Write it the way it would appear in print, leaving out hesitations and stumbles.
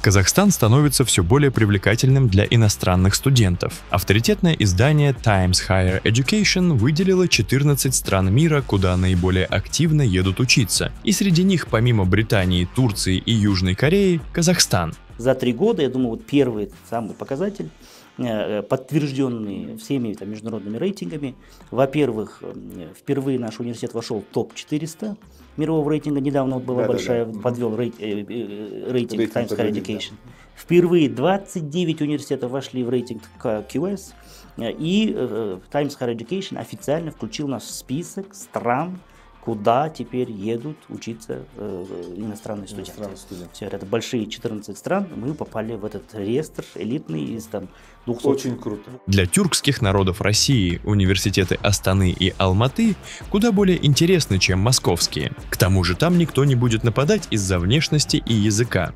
Казахстан становится все более привлекательным для иностранных студентов. Авторитетное издание Times Higher Education выделило 14 стран мира, куда наиболее активно едут учиться. И среди них, помимо Британии, Турции и Южной Кореи, Казахстан. За 3 года, я думаю, вот первый самый показатель, подтвержденный всеми международными рейтингами. Во-первых, впервые наш университет вошел в топ-400 мирового рейтинга. Недавно была подвел рейтинг Times Higher Education. Впервые 29 университетов вошли в рейтинг QS. И Times Higher Education официально включил нас в список стран, куда теперь едут учиться иностранные студенты. Все, это большие 14 стран, мы попали в этот реестр элитный из 200. Очень круто. Для тюркских народов России университеты Астаны и Алматы куда более интересны, чем московские. К тому же там никто не будет нападать из-за внешности и языка.